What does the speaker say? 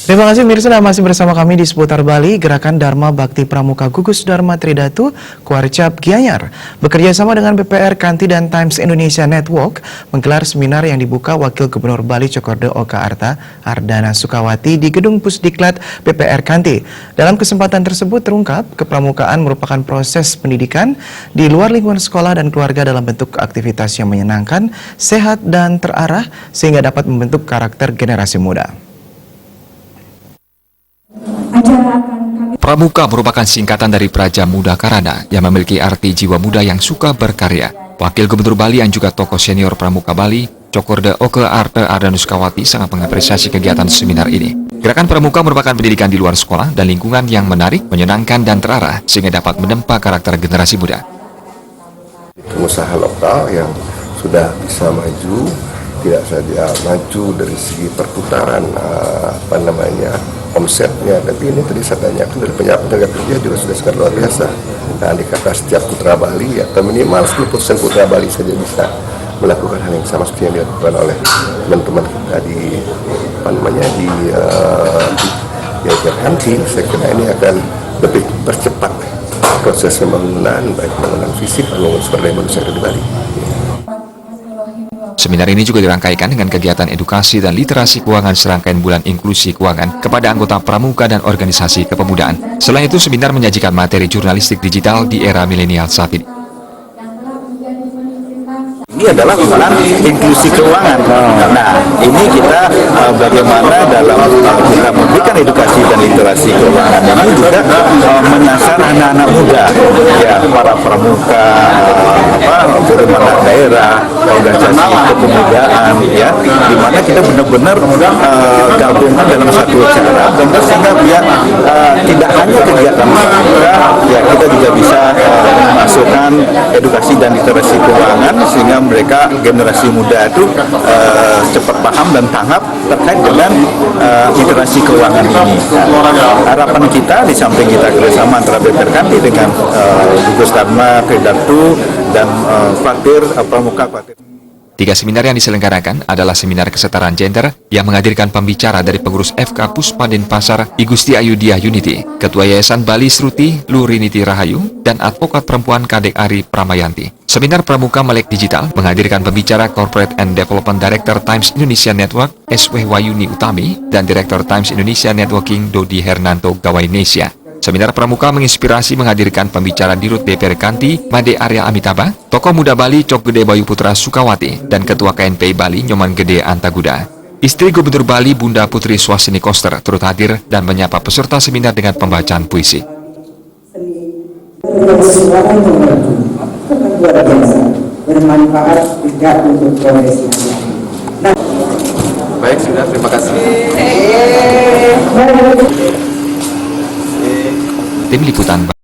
Terima kasih Mirsa, masih bersama kami di Seputar Bali. Gerakan Dharma Bakti Pramuka Gugus Dharma Tridatu Kuarcap Gianyar bekerja sama dengan BPR Kanti dan Times Indonesia Network menggelar seminar yang dibuka Wakil Gubernur Bali Cokorda Oka Arta Ardana Sukawati di Gedung Pusdiklat BPR Kanti. Dalam kesempatan tersebut terungkap kepramukaan merupakan proses pendidikan di luar lingkungan sekolah dan keluarga dalam bentuk aktivitas yang menyenangkan, sehat dan terarah sehingga dapat membentuk karakter generasi muda. Pramuka merupakan singkatan dari Praja Muda Karana yang memiliki arti jiwa muda yang suka berkarya. Wakil Gubernur Bali yang juga tokoh senior Pramuka Bali, Cokorda Oka Arta Ardana Sukawati sangat mengapresiasi kegiatan seminar ini. Gerakan Pramuka merupakan pendidikan di luar sekolah dan lingkungan yang menarik, menyenangkan dan terarah sehingga dapat menempa karakter generasi muda. Pengusaha lokal yang sudah bisa maju, tidak saja maju dari segi perputaran omsetnya, tapi ini tadi saya tanyakan dari tenaga kerja juga sudah sangat luar biasa. Nah, dikata setiap putra Bali atau minimal 10% putra Bali saja bisa melakukan hal yang sama seperti yang dilakukan oleh teman-teman kita di Kanti. Saya kira ini akan lebih percepat proses pembangunan, baik pembangunan fisik maupun sumber daya manusia di Bali. Seminar ini juga dirangkaikan dengan kegiatan edukasi dan literasi keuangan serangkaian bulan inklusi keuangan kepada anggota pramuka dan organisasi kepemudaan. Selain itu, seminar menyajikan materi jurnalistik digital di era milenial saat ini. Ini adalah tentang inklusi keuangan. Nah, ini kita bagaimana dalam kita memberikan edukasi dan literasi keuangan ini juga menyasar anak-anak muda, ya para pramuka, pemerintah daerah, organisasi kepemudaan, ya, di mana kita benar-benar gabungan dalam satu acara, dan sehingga biar tidak hanya kegiatan pramuka, ya kita juga bisa memasukkan edukasi dan literasi keuangan sehingga mereka generasi muda itu cepat paham dan tanggap terkait dengan literasi keuangan ini. Harapan kita di samping kita kerjasama antara BPR Kanti dengan Gugus Dharma Tridatu dan Pramuka Kuarcap. 3 seminar yang diselenggarakan adalah seminar kesetaraan gender yang menghadirkan pembicara dari pengurus FK Puspa Denpasar I Gusti Ayudhya Unity, Ketua Yayasan Bali Sruti Luriniti Rahayu, dan advokat perempuan Kadek Ari Pramayanti. Seminar Pramuka Melek Digital menghadirkan pembicara Corporate and Development Director Times Indonesia Network SW Wayuni Utami dan Direktur Times Indonesia Networking Dodi Hernanto Gawainesia. Seminar Pramuka menginspirasi menghadirkan pembicara Dirut DPR Kanti, Made Arya Amitaba, tokoh muda Bali Cok Gede Bayu Putra Sukawati, dan Ketua KNPI Bali Nyoman Gede Antaguda. Istri Gubernur Bali Bunda Putri Swasini Koster turut hadir dan menyapa peserta seminar dengan pembacaan puisi. Bermanfaat tidak untuk profesi. Baik, sudah, terima kasih. Tim Liputan